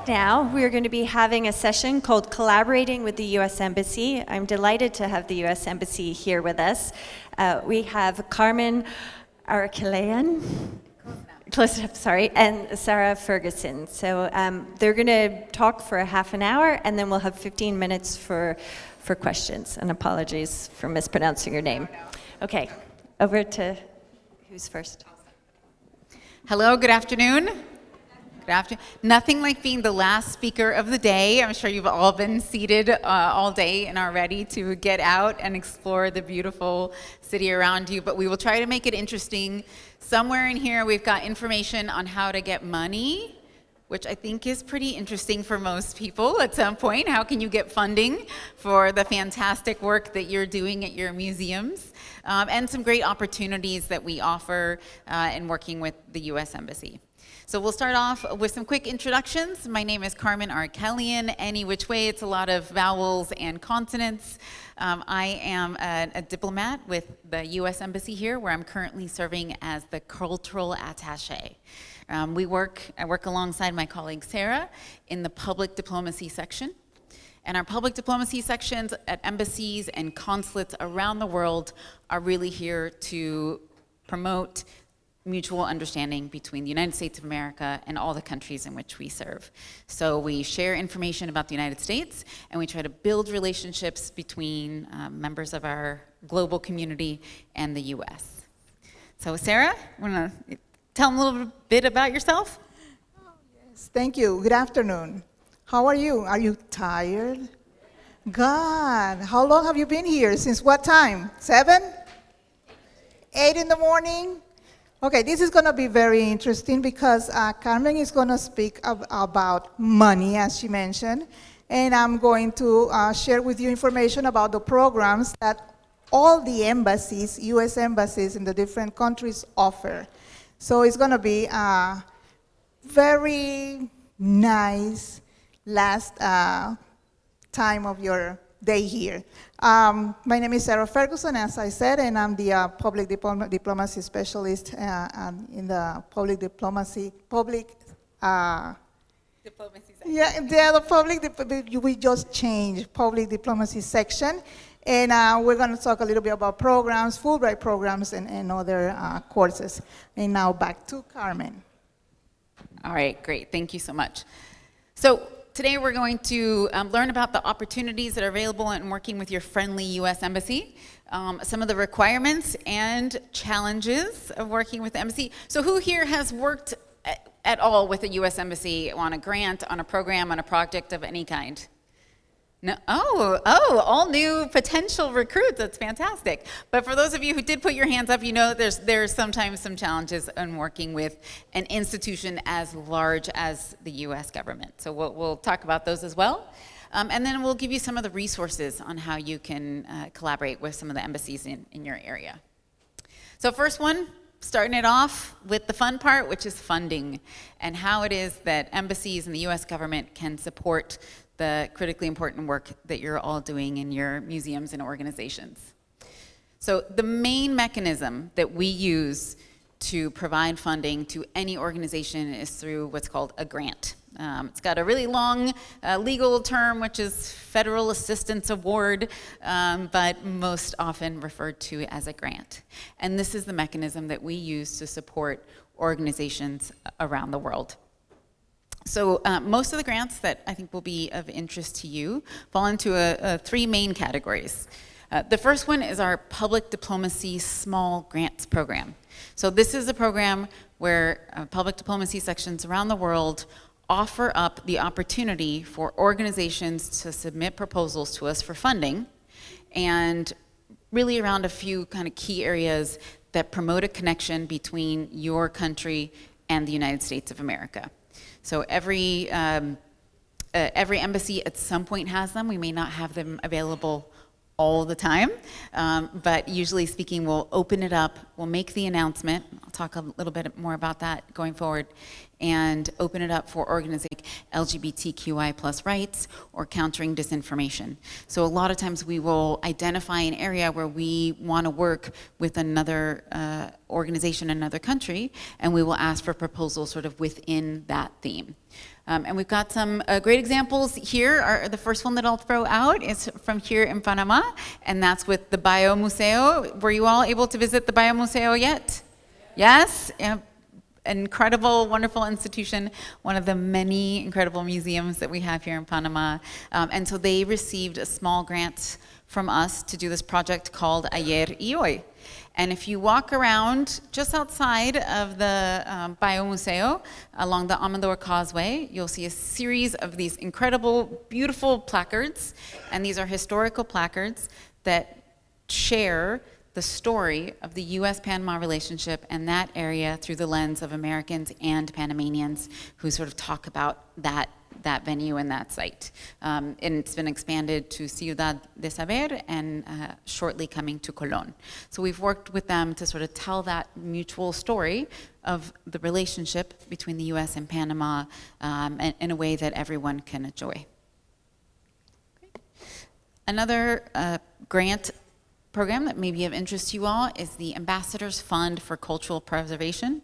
Right now, we are going to be having a session called Collaborating with the U.S. Embassy. I'm delighted to have the U.S. Embassy here with us. We have Carmen Arakelian, close enough, sorry, and Sarah Ferguson. So they're going to talk for a half an hour, and then we'll have 15 minutes for questions. And apologies for mispronouncing your name. Okay, over to who's first? Hello, good afternoon. Good afternoon. Nothing like being the last speaker of the day. I'm sure you've all been seated all day and are ready to get out and explore the beautiful city around you, but we will try to make it interesting. Somewhere in here we've got information on how to get money, which I think is pretty interesting for most people at some point. How can you get funding for the fantastic work that you're doing at your museums? And some great opportunities that we offer in working with the U.S. Embassy. So we'll start off with some quick introductions. My name is Carmen Arakelian. Any which way, it's a lot of vowels and consonants. I am a diplomat with the U.S. Embassy here, where I'm currently serving as the cultural attaché. I work alongside my colleague Sarah in the public diplomacy section. And our public diplomacy sections at embassies and consulates around the world are really here to promote mutual understanding between the United States of America and all the countries in which we serve. So we share information about the United States, and we try to build relationships between members of our global community and the U.S. So Sarah, want to tell them a little bit about yourself? Oh, yes, thank you. Good afternoon. How are you? Are you tired? God, how long have you been here? Since what time? 7? 8 in the morning? Okay, this is going to be very interesting because Carmen is going to speak about money, as she mentioned, and I'm going to share with you information about the programs that all the embassies, U.S. embassies in the different countries offer. So it's going to be a very nice last time of your day here. My name is Sarah Ferguson, as I said, and I'm the public diplomacy specialist in the public diplomacy section. Yeah, the we just changed public diplomacy section, and we're going to talk a little bit about programs, Fulbright programs, and other courses. And now back to Carmen. All right, great. Thank you so much. So today we're going to learn about the opportunities that are available in working with your friendly U.S. Embassy, some of the requirements and challenges of working with the embassy. So who here has worked at all with the U.S. Embassy on a grant, on a program, on a project of any kind? No. All new potential recruits. That's fantastic. But for those of you who did put your hands up, you know there's sometimes some challenges in working with an institution as large as the U.S. government. So we'll talk about those as well. And then we'll give you some of the resources on how you can collaborate with some of the embassies in your area. So first one, starting it off with the fun part, which is funding, and how it is that embassies and the U.S. government can support the critically important work that you're all doing in your museums and organizations. So the main mechanism that we use to provide funding to any organization is through what's called a grant. It's got a really long legal term, which is Federal Assistance Award, but most often referred to as a grant. And this is the mechanism that we use to support organizations around the world. So most of the grants that I think will be of interest to you fall into three main categories. The first one is our Public Diplomacy Small Grants Program. So this is a program where public diplomacy sections around the world offer up the opportunity for organizations to submit proposals to us for funding, and really around a few kind of key areas that promote a connection between your country and the United States of America. So every embassy at some point has them. We may not have them available all the time, but usually speaking, we'll open it up, we'll make the announcement. I'll talk a little bit more about that going forward, and open it up for organizing LGBTQI plus rights or countering disinformation. So a lot of times we will identify an area where we want to work with another organization in another country, and we will ask for proposals sort of within that theme. And we've got some great examples here. The first one that I'll throw out is from here in Panama, and that's with the Biomuseo. Were you all able to visit the Biomuseo yet? Yes? Incredible, wonderful institution, one of the many incredible museums that we have here in Panama. And so they received a small grant from us to do this project called Ayer y Hoy. And if you walk around just outside of the Biomuseo, along the Amador Causeway, you'll see a series of these incredible, beautiful placards. And these are historical placards that share the story of the US-Panama relationship and that area through the lens of Americans and Panamanians who sort of talk about that venue and that site. And it's been expanded to Ciudad de Saber and shortly coming to Colón. So we've worked with them to sort of tell that mutual story of the relationship between the US and Panama in a way that everyone can enjoy. Another grant program that may be of interest to you all is the Ambassadors Fund for Cultural Preservation.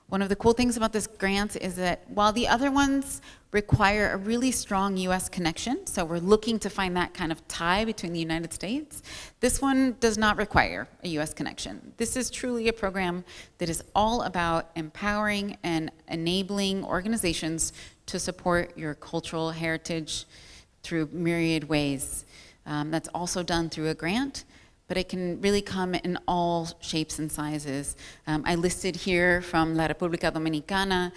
One of the cool things about this grant is that while the other ones require a really strong US connection, so we're looking to find that kind of tie between the United States, this one does not require a US connection. This is truly a program that is all about empowering and enabling organizations to support your cultural heritage through myriad ways. That's also done through a grant, but it can really come in all shapes and sizes. I listed here from La República Dominicana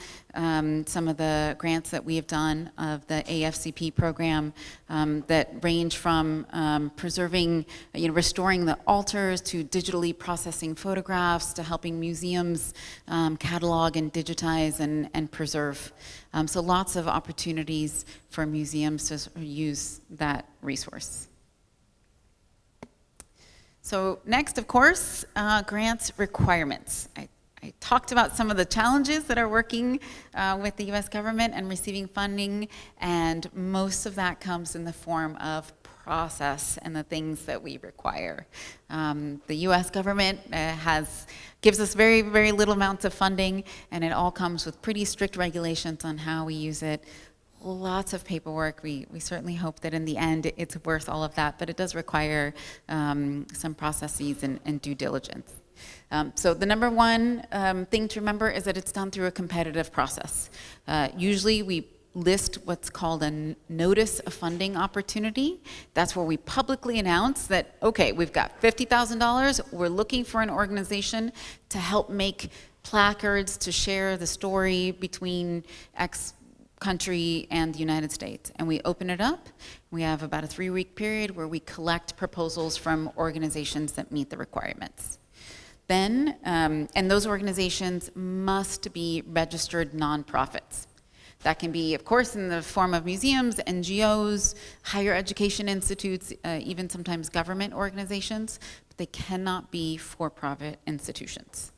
some of the grants that we have done of the AFCP program that range from preserving, restoring the altars to digitally processing photographs to helping museums catalog and digitize and preserve. So lots of opportunities for museums to use that resource. So next, of course, grants requirements. I talked about some of the challenges that are working with the US government and receiving funding, and most of that comes in the form of process and the things that we require. The US government gives us very, very little amounts of funding, and it all comes with pretty strict regulations on how we use it. Lots of paperwork. We certainly hope that in the end it's worth all of that, but it does require some processes and due diligence. So the number one thing to remember is that it's done through a competitive process. Usually we list what's called a notice of funding opportunity. That's where we publicly announce that, okay, we've got $50,000, we're looking for an organization to help make placards to share the story between X country and the United States. And we open it up. We have about a 3-week period where we collect proposals from organizations that meet the requirements. Then, and those organizations must be registered nonprofits. That can be, of course, in the form of museums, NGOs, higher education institutes, even sometimes government organizations, but they cannot be for-profit institutions.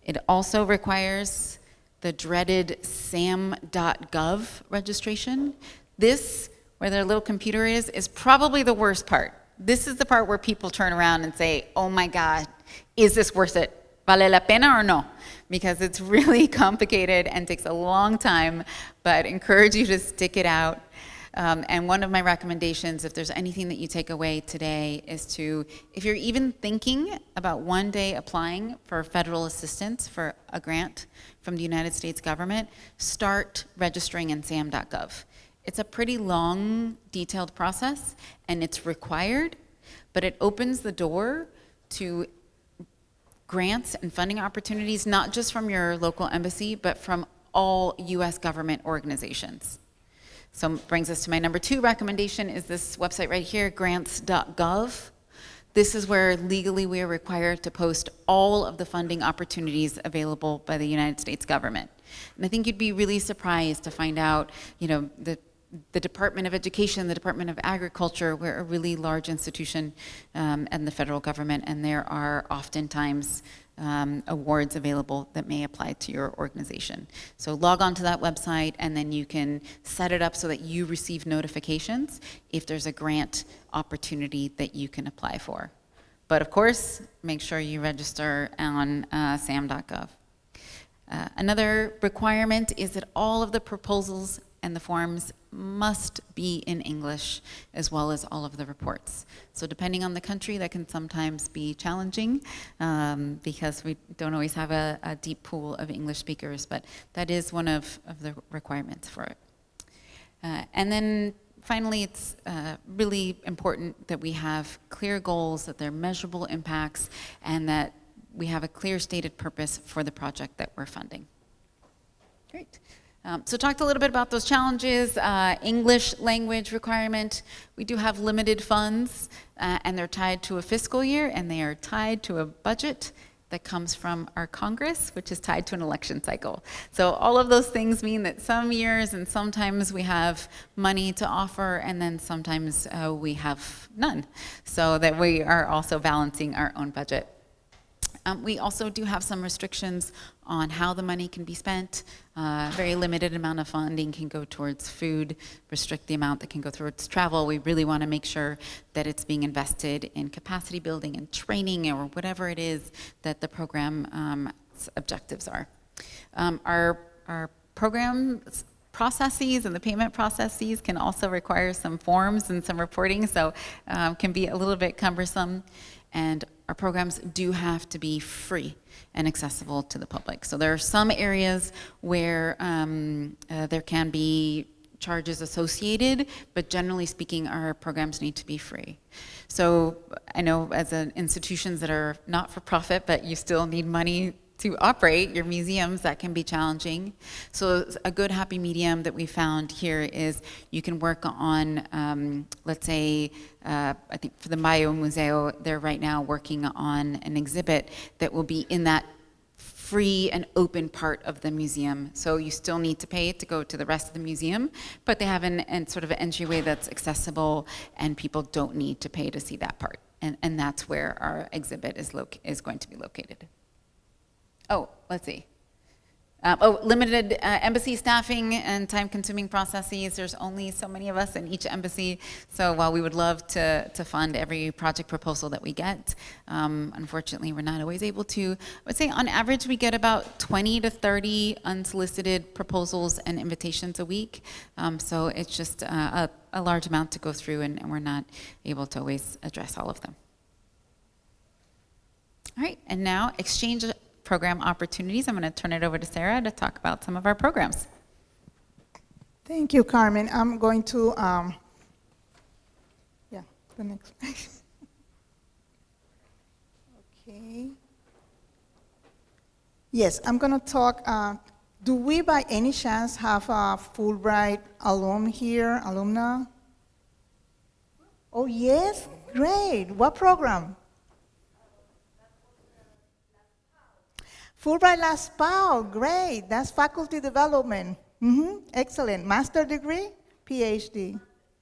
It also requires the dreaded sam.gov registration. This, where their little computer is probably the worst part. This is the part where people turn around and say, oh my God, is this worth it? Vale la pena or no? Because it's really complicated and takes a long time, but encourage you to stick it out. And one of my recommendations, if there's anything that you take away today, is to, if you're even thinking about one day applying for federal assistance for a grant from the United States government, start registering in sam.gov. It's a pretty long, detailed process, and it's required, but it opens the door to grants and funding opportunities, not just from your local embassy, but from all US government organizations. So brings us to my number 2 recommendation is this website right here, grants.gov. This is where legally we are required to post all of the funding opportunities available by the United States government. And I think you'd be really surprised to find out, the Department of Education, the Department of Agriculture, we're a really large institution and the federal government, and there are oftentimes awards available that may apply to your organization. So log on to that website, and then you can set it up so that you receive notifications if there's a grant opportunity that you can apply for. But of course, make sure you register on sam.gov. Another requirement is that all of the proposals and the forms must be in English, as well as all of the reports. So depending on the country, that can sometimes be challenging because we don't always have a deep pool of English speakers, but that is one of the requirements for it. And then finally, it's really important that we have clear goals, that they're measurable impacts, and that we have a clear stated purpose for the project that we're funding. Great. So talked a little bit about those challenges. English language requirement. We do have limited funds, and they're tied to a fiscal year, and they are tied to a budget that comes from our Congress, which is tied to an election cycle. So all of those things mean that some years and sometimes we have money to offer, and then sometimes we have none. So that we are also balancing our own budget. We also do have some restrictions on how the money can be spent. Very limited amount of funding can go towards food, restrict the amount that can go towards travel. We really want to make sure that it's being invested in capacity building and training, or whatever it is that the program objectives are. Our program processes and the payment processes can also require some forms and some reporting, so can be a little bit cumbersome. And our programs do have to be free and accessible to the public. So there are some areas where there can be charges associated, but generally speaking, our programs need to be free. So I know as institutions that are not for profit, but you still need money to operate your museums, that can be challenging. So a good happy medium that we found here is you can work on, let's say, I think for the Mayo Museo, they're right now working on an exhibit that will be in that free and open part of the museum. So you still need to pay to go to the rest of the museum, but they have an sort of an entryway that's accessible, and people don't need to pay to see that part. And that's where our exhibit is going to be located. Oh, let's see. Limited embassy staffing and time-consuming processes. There's only so many of us in each embassy, so while we would love to fund every project proposal that we get, unfortunately, we're not always able to. I would say on average, we get about 20 to 30 unsolicited proposals and invitations a week, so it's just a large amount to go through, and we're not able to always address all of them. All right, and now exchange program opportunities. I'm going to turn it over to Sarah to talk about some of our programs. Thank you, Carmen. I'm going to, the next. Okay. Yes, I'm going to talk, do we by any chance have a Fulbright alumna? Oh, yes? Great. What program? Fulbright Las Pau, great. That's faculty development. Excellent. Master degree? PhD.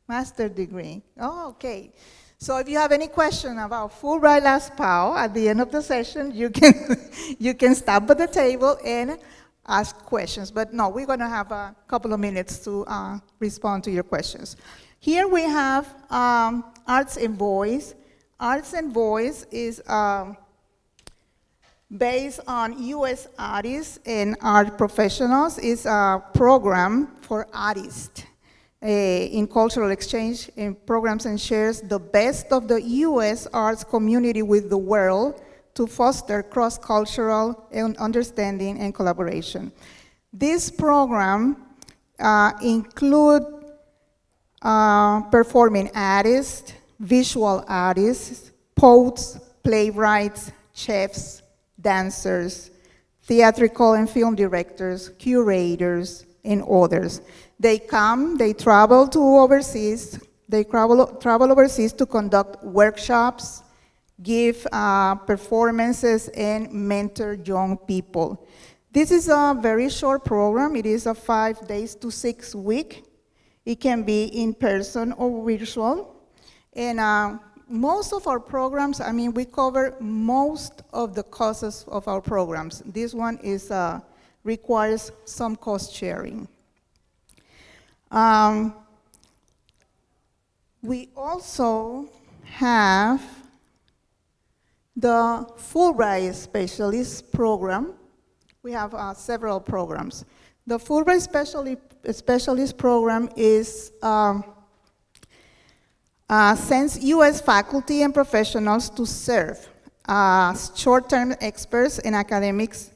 Master degree. Oh, okay. So if you have any question about Fulbright Las Pau, at the end of the session, you can stop at the table and ask questions. But no, we're going to have a couple of minutes to respond to your questions. Here we have Arts and Voice. Arts and Voice is based on U.S. artists and art professionals. Is a program for artists in cultural exchange and programs, and shares the best of the U.S. arts community with the world to foster cross-cultural understanding and collaboration. This program includes performing artists, visual artists, poets, playwrights, chefs, dancers, theatrical and film directors, curators, and others. They travel overseas to conduct workshops, give performances, and mentor young people. This is a very short program. It is a 5 days to 6 weeks. It can be in person or virtual. And most of our programs, I mean, we cover most of the costs of our programs. This one is requires some cost sharing. We also have the Fulbright Specialist Program. We have several programs. The Fulbright Specialist Program is sends U.S. faculty and professionals to serve as short-term experts and academics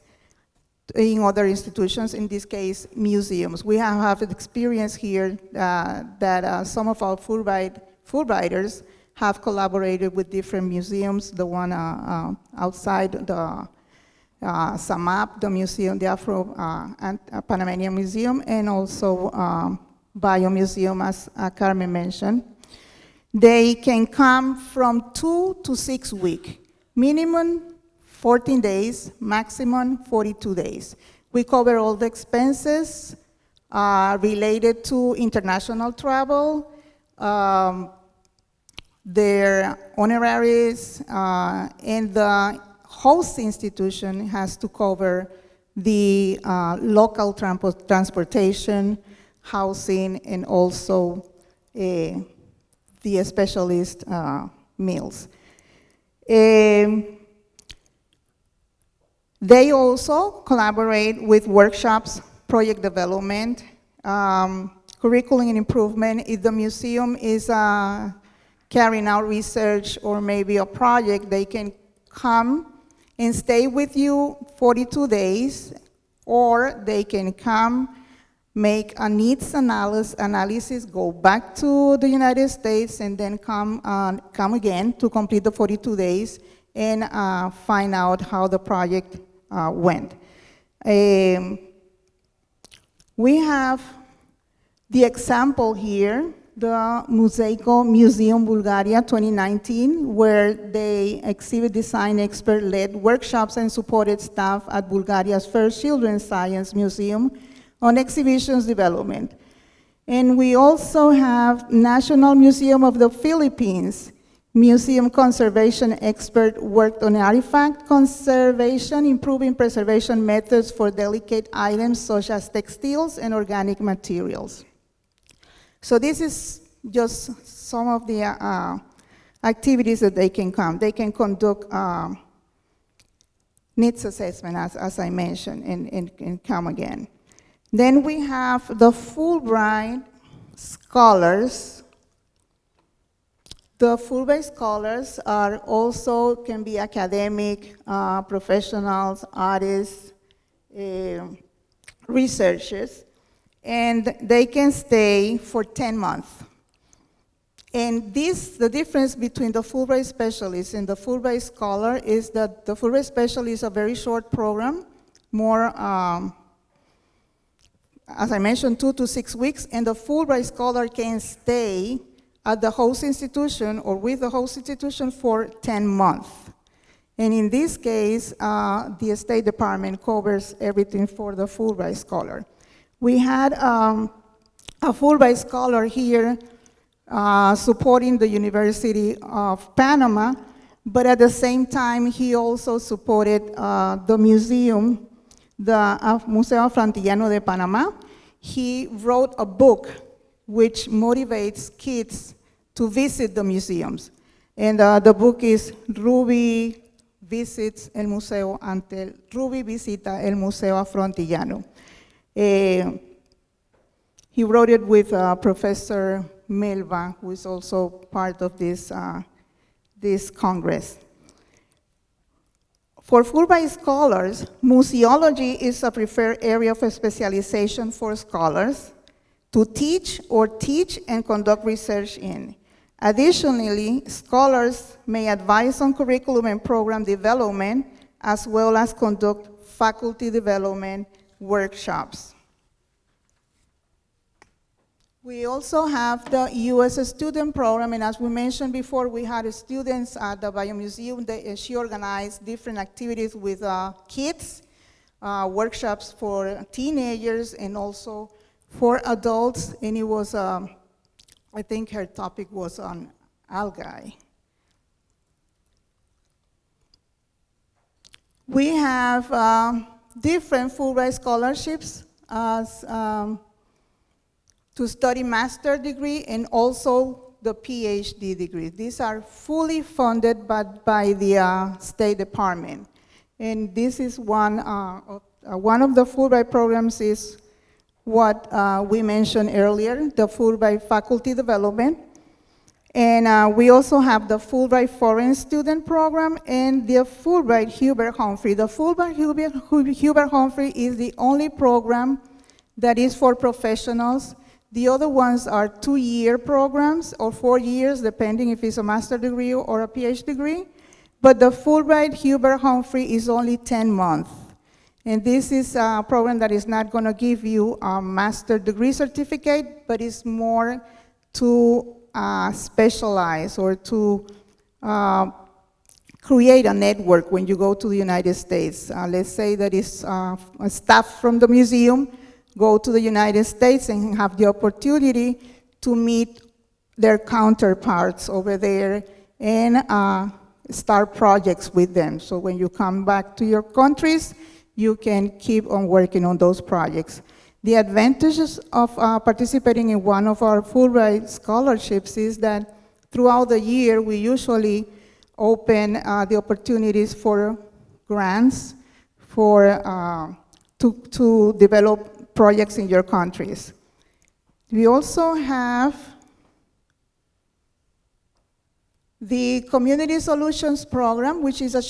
in other institutions, in this case, museums. We have experience here that some of our Fulbrighters have collaborated with different museums, the one outside the SAMAP, the museum, the Panamanian Museum, and also Bio Museum, as Carmen mentioned. They can come from 2 to 6 weeks, minimum 14 days, maximum 42 days. We cover all the expenses related to international travel, their honoraries, and the host institution has to cover the local transportation, housing, and also the specialist meals. They also collaborate with workshops, project development, curriculum and improvement. If the museum is carrying out research or maybe a project, they can come and stay with you 42 days, or they can come, make a needs analysis, go back to the United States, and then come again to complete the 42 days and find out how the project went. We have the example here, the Museico Museum Bulgaria 2019, where they exhibit design expert-led workshops and supported staff at Bulgaria's first children's science museum on exhibitions development. And we also have National Museum of the Philippines, museum conservation expert worked on artifact conservation, improving preservation methods for delicate items such as textiles and organic materials. So this is just some of the activities that they can come. They can conduct needs assessment, as I mentioned, and come again. Then we have the Fulbright Scholars. The Fulbright Scholars are also can be academic, professionals, artists, researchers, and they can stay for 10 months. And the difference between the Fulbright Specialist and the Fulbright Scholar is that the Fulbright Specialist is a very short program, more, as I mentioned, 2 to 6 weeks, and the Fulbright Scholar can stay at the host institution or with the host institution for 10 months. And in this case, the State Department covers everything for the Fulbright Scholar. We had a Fulbright Scholar here supporting the University of Panama, but at the same time, he also supported the museum, the Museo Frontillano de Panama. He wrote a book which motivates kids to visit the museums. And the book is Ruby Visita el Museo Frontillano. He wrote it with Professor Melba, who is also part of this Congress. For Fulbright scholars, museology is a preferred area of specialization for scholars to teach and conduct research in. Additionally, scholars may advise on curriculum and program development, as well as conduct faculty development workshops. We also have the U.S. student program, and as we mentioned before, we had students at the Biomuseum. She organized different activities with kids, workshops for teenagers, and also for adults, and it was, I think her topic was on algae. We have different Fulbright scholarships as, to study master degree and also the PhD degree. These are fully funded by the State Department. And this is one of the Fulbright programs is what we mentioned earlier, the Fulbright Faculty Development. And we also have the Fulbright Foreign Student Program and the Fulbright Hubert Humphrey. The Fulbright Hubert Humphrey is the only program that is for professionals. The other ones are 2-year programs or 4 years, depending if it's a master's degree or a PhD degree. But the Fulbright Hubert Humphrey is only 10 months. And this is a program that is not going to give you a master's degree certificate, but it's more to specialize or to create a network when you go to the United States. Let's say that is staff from the museum go to the United States and have the opportunity to meet their counterparts over there and start projects with them. So when you come back to your countries, you can keep on working on those projects. The advantages of participating in one of our Fulbright scholarships is that throughout the year, we usually open the opportunities for grants to develop projects in your countries. We also have the Community Solutions Program, which is a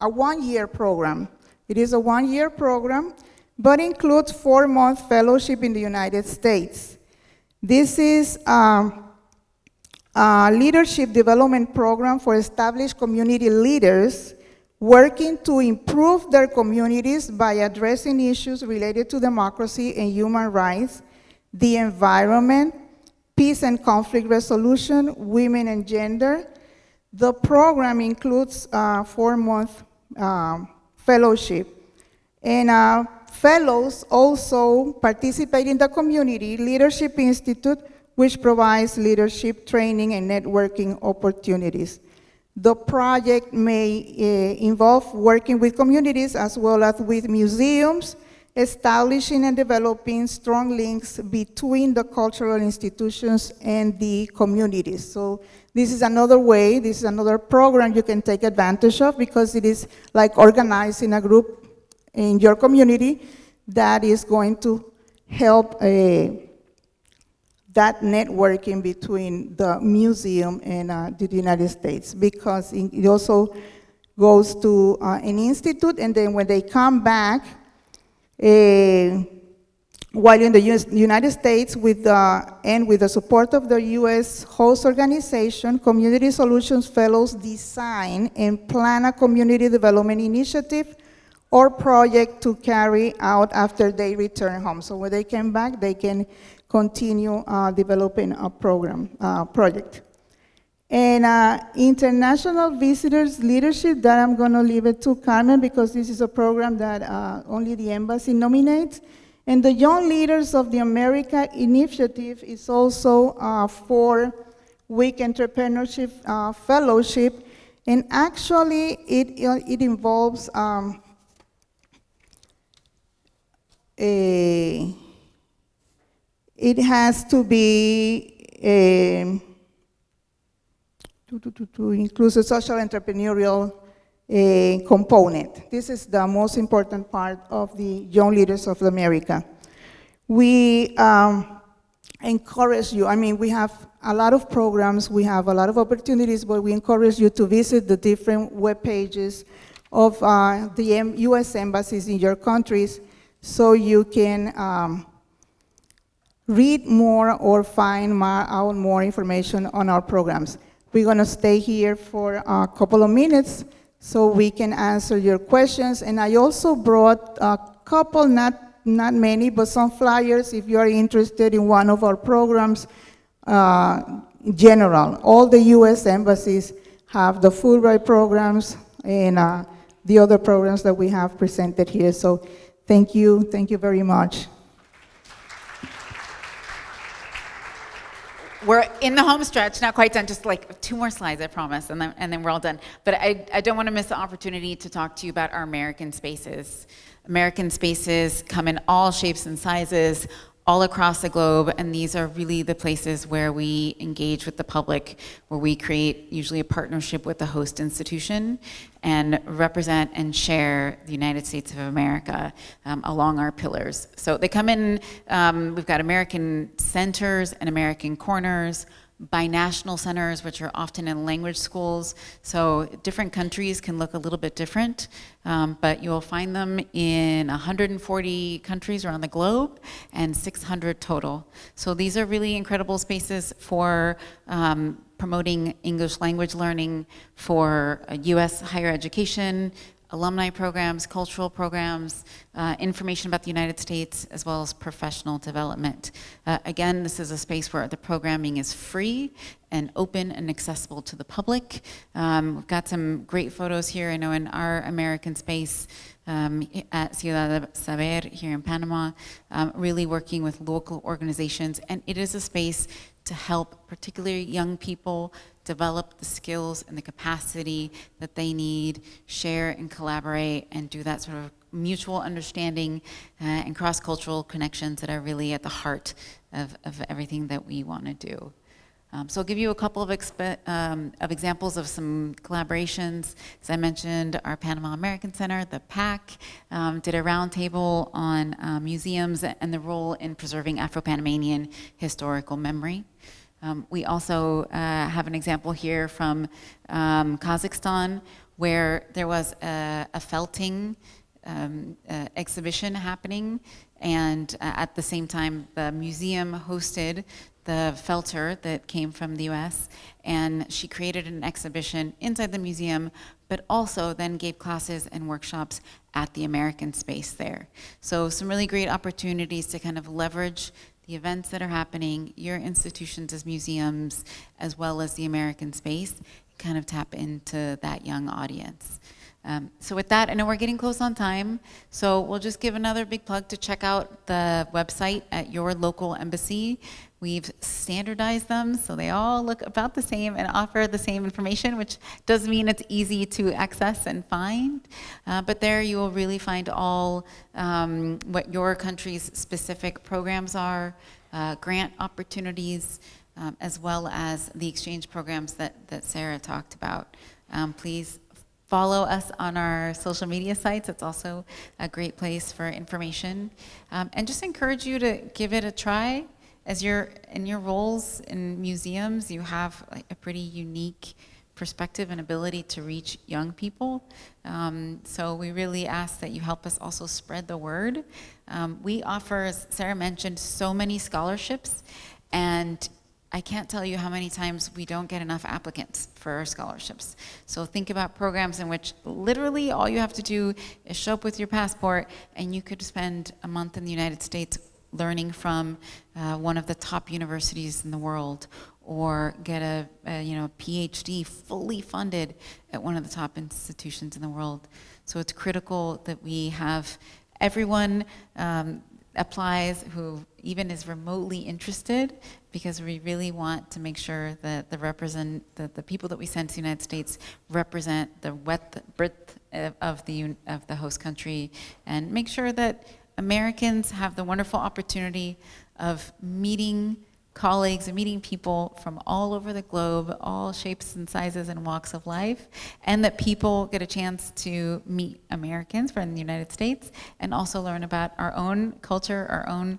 1-year program. It is a 1-year program, but includes 4-month fellowship in the United States. This is a leadership development program for established community leaders working to improve their communities by addressing issues related to democracy and human rights, the environment, peace and conflict resolution, women and gender. The program includes 4-month fellowship. And fellows also participate in the Community Leadership Institute, which provides leadership training and networking opportunities. The project may involve working with communities as well as with museums, establishing and developing strong links between the cultural institutions and the communities. So this is another way, this is another program you can take advantage of because it is like organizing a group in your community that is going to help that networking between the museum and the United States, because it also goes to an institute, and then when they come back, while in the United States, with the support of the U.S. host organization, Community Solutions Fellows design and plan a community development initiative or project to carry out after they return home. So when they come back, they can continue developing a project. And international visitors leadership, that I'm gonna leave it to Carmen, because this is a program that only the embassy nominates. And the Young Leaders of the America Initiative is also a 4-week entrepreneurship fellowship. And actually, it involves it has to be to include a social entrepreneurial component. This is the most important part of the Young Leaders of America. We encourage you, I mean, we have a lot of programs, we have a lot of opportunities, but we encourage you to visit the different web pages of the U.S. embassies in your countries so you can read more or find out more information on our programs. We're going to stay here for a couple of minutes so we can answer your questions. And I also brought a couple, not many, but some flyers if you are interested in one of our programs. General, all the U.S. embassies have the Fulbright programs and the other programs that we have presented here. So thank you very much. we're in the home stretch, not quite done, just like 2 more slides, I promise, and then we're all done. But I don't want to miss the opportunity to talk to you about our American spaces. American spaces come in all shapes and sizes, all across the globe, and these are really the places where we engage with the public, where we create usually a partnership with the host institution and represent and share the United States of America along our pillars. So they come in, we've got American centers and American corners, binational centers, which are often in language schools. So different countries can look a little bit different, but you'll find them in 140 countries around the globe and 600 total. So these are really incredible spaces for promoting English language learning, for US higher education, alumni programs, cultural programs, information about the United States, as well as professional development. Again, this is a space where the programming is free and open and accessible to the public. We've got some great photos here. I know in our American space at Ciudad de Saber here in Panama, really working with local organizations, and it is a space to help particularly young people develop the skills and the capacity that they need, share and collaborate, and do that sort of mutual understanding and cross-cultural connections that are really at the heart of everything that we want to do. So I'll give you a couple of examples of some collaborations. As I mentioned, our Panama American Center, the PAC, did a roundtable on museums and the role in preserving Afro-Panamanian historical memory. We also have an example here from Kazakhstan, where there was a felting exhibition happening, and at the same time the museum hosted the felter that came from the US, and she created an exhibition inside the museum, but also then gave classes and workshops at the American space there. So some really great opportunities to kind of leverage the events that are happening, your institutions as museums, as well as the American space, kind of tap into that young audience. So with that, I know we're getting close on time, so we'll just give another big plug to check out the website at your local embassy. We've standardized them so they all look about the same and offer the same information, which does mean it's easy to access and find. But there you will really find all what your country's specific programs are, grant opportunities, as well as the exchange programs that Sarah talked about. Please follow us on our social media sites. It's also a great place for information. And just encourage you to give it a try. As you're in your roles in museums, you have like a pretty unique perspective and ability to reach young people. So we really ask that you help us also spread the word. We offer, as Sarah mentioned, so many scholarships, and I can't tell you how many times we don't get enough applicants for our scholarships. So think about programs in which literally all you have to do is show up with your passport, and you could spend a month in the United States learning from one of the top universities in the world, or get a PhD fully funded at one of the top institutions in the world. So it's critical that we have everyone applies who even is remotely interested, because we really want to make sure that the people that we send to the United States represent the breadth of the host country, and make sure that Americans have the wonderful opportunity of meeting colleagues and meeting people from all over the globe, all shapes and sizes and walks of life, and that people get a chance to meet Americans from the United States and also learn about our own culture, our own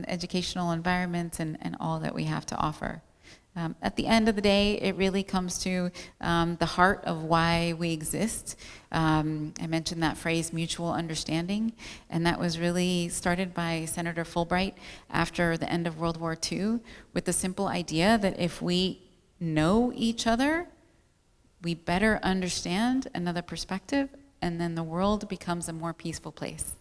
educational environments, and all that we have to offer. At the end of the day, it really comes to the heart of why we exist. I mentioned that phrase, mutual understanding, and that was really started by Senator Fulbright after the end of World War II, with the simple idea that if we know each other, we better understand another perspective, and then the world becomes a more peaceful place.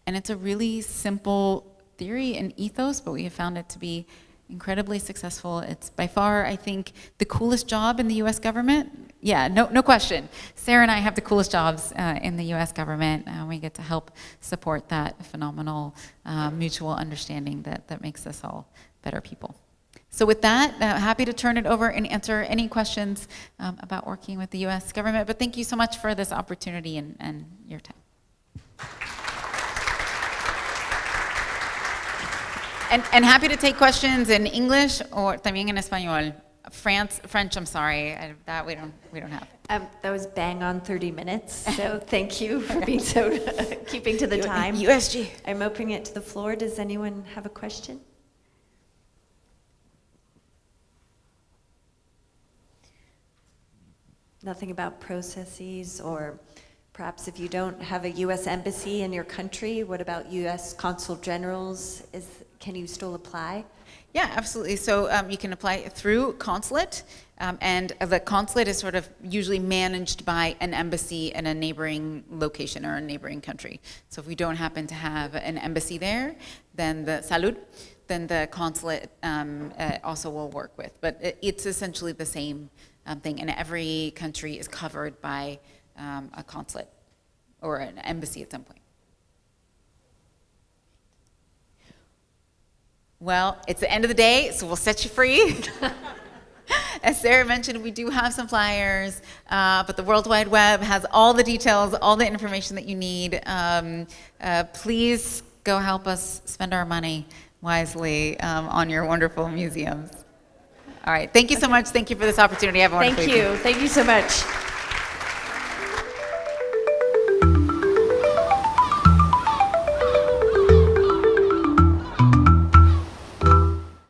And it's a really simple theory and ethos, but we have found it to be incredibly successful. It's by far, I think, the coolest job in the US government. Yeah, no question. Sarah and I have the coolest jobs in the US government. We get to help support that phenomenal mutual understanding that makes us all better people. So with that, happy to turn it over and answer any questions about working with the U.S. government. But thank you so much for this opportunity and your time. And happy to take questions in English or también en español. French, I'm sorry, that we don't have. That was bang on 30 minutes, so thank you for being so keeping to the time. USG. I'm opening it to the floor. Does anyone have a question? Nothing about processes, or perhaps if you don't have a U.S. embassy in your country, what about U.S. consul generals? Can you still apply? Yeah, absolutely. So you can apply through consulate, and the consulate is sort of usually managed by an embassy in a neighboring location or a neighboring country. So if we don't happen to have an embassy there, then the consulate also will work with. But it's essentially the same thing, and every country is covered by a consulate or an embassy at some point. Well, it's the end of the day, so we'll set you free. As Sarah mentioned, we do have some flyers, but the World Wide Web has all the details, all the information that you need. Please go help us spend our money wisely on your wonderful museums. All right, thank you so much. Thank you for this opportunity. Have a wonderful evening. Thank you so much.